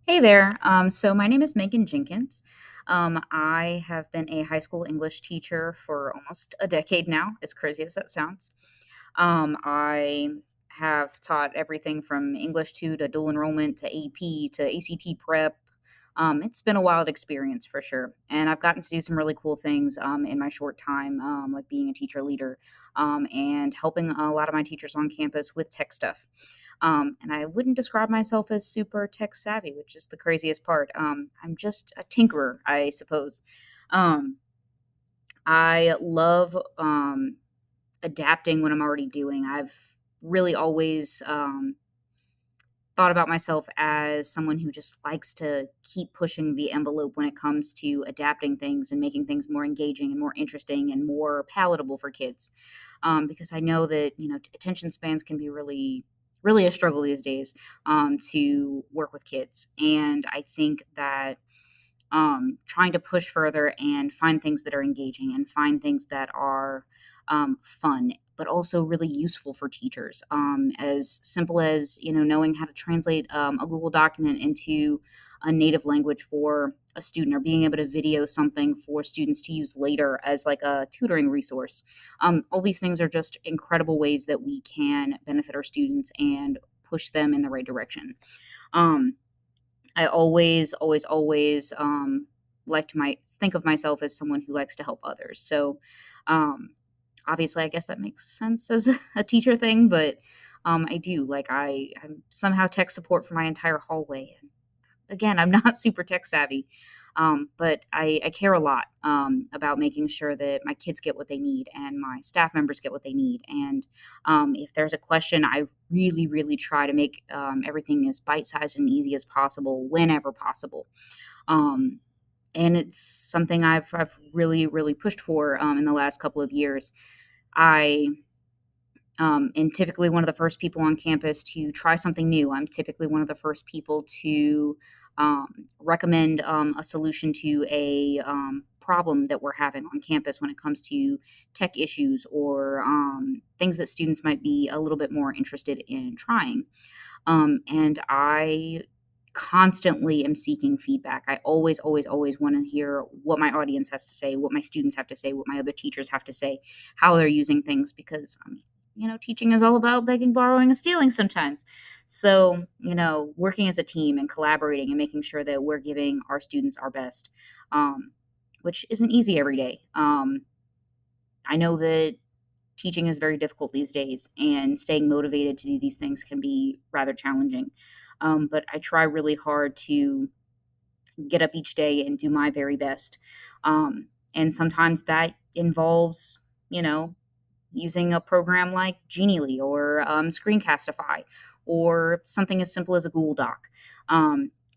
Hey there. So my name is Megan Jenkins. I have been a high school English teacher for almost a decade now, as crazy as that sounds. I have taught everything from English 2 to dual enrollment to AP to ACT prep. It's been a wild experience for sure. And I've gotten to do some really cool things in my short time, like being a teacher leader and helping a lot of my teachers on campus with tech stuff. And I wouldn't describe myself as super tech savvy, which is the craziest part. I'm just a tinkerer, I suppose. Um, I love adapting what I'm already doing. I've really always thought about myself as someone who just likes to keep pushing the envelope when it comes to adapting things and making things more engaging and more interesting and more palatable for kids. Because I know that attention spans can be really a struggle these days to work with kids, and I think that trying to push further and find things that are engaging and find things that are fun, but also really useful for teachers. As simple as knowing how to translate a Google document into a native language for a student, or being able to video something for students to use later as like a tutoring resource. All these things are just incredible ways that we can benefit our students and push them in the right direction. Um, I always like to my think of myself as someone who likes to help others. So, um, obviously, I guess that makes sense as a teacher thing, but I do like I'm somehow tech support for my entire hallway. Again, I'm not super tech savvy, but I care a lot about making sure that my kids get what they need and my staff members get what they need. And if there's a question, I really try to make everything as bite sized and easy as possible whenever possible. Um, and it's something I've really pushed for in the last couple of years. I am typically one of the first people on campus to try something new. I'm typically one of the first people to recommend a solution to a problem that we're having on campus when it comes to tech issues or things that students might be a little bit more interested in trying. And I constantly am seeking feedback. I always want to hear what my audience has to say, what my students have to say, what my other teachers have to say, how they're using things, because teaching is all about begging, borrowing, and stealing sometimes. So, working as a team and collaborating and making sure that we're giving our students our best, um, which isn't easy every day. I know that teaching is very difficult these days, and staying motivated to do these things can be rather challenging. But I try really hard to get up each day and do my very best. And sometimes that involves, you know, using a program like Genially or Screencastify or something as simple as a Google Doc.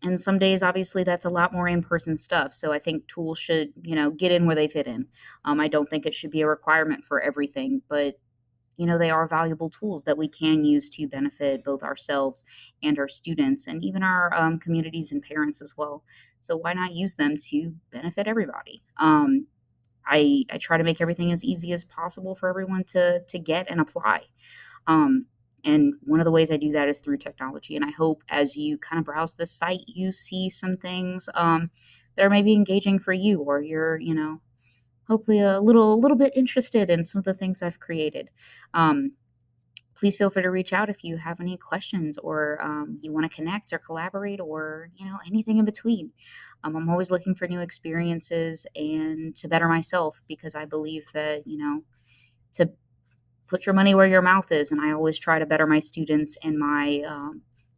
And some days, obviously, that's a lot more in person stuff. So I think tools should, get in where they fit in. I don't think it should be a requirement for everything, but they are valuable tools that we can use to benefit both ourselves and our students and even our communities and parents as well. So why not use them to benefit everybody? I try to make everything as easy as possible for everyone to get and apply. Um, and one of the ways I do that is through technology. And I hope as you kind of browse the site, you see some things that are maybe engaging for you, or you're, hopefully a little bit interested in some of the things I've created. Um, Please feel free to reach out if you have any questions, or you want to connect or collaborate, or anything in between. I'm always looking for new experiences and to better myself, because I believe that to put your money where your mouth is, and I always try to better my students and my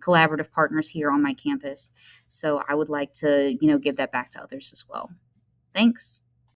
collaborative partners here on my campus. So I would like to give that back to others as well. Thanks.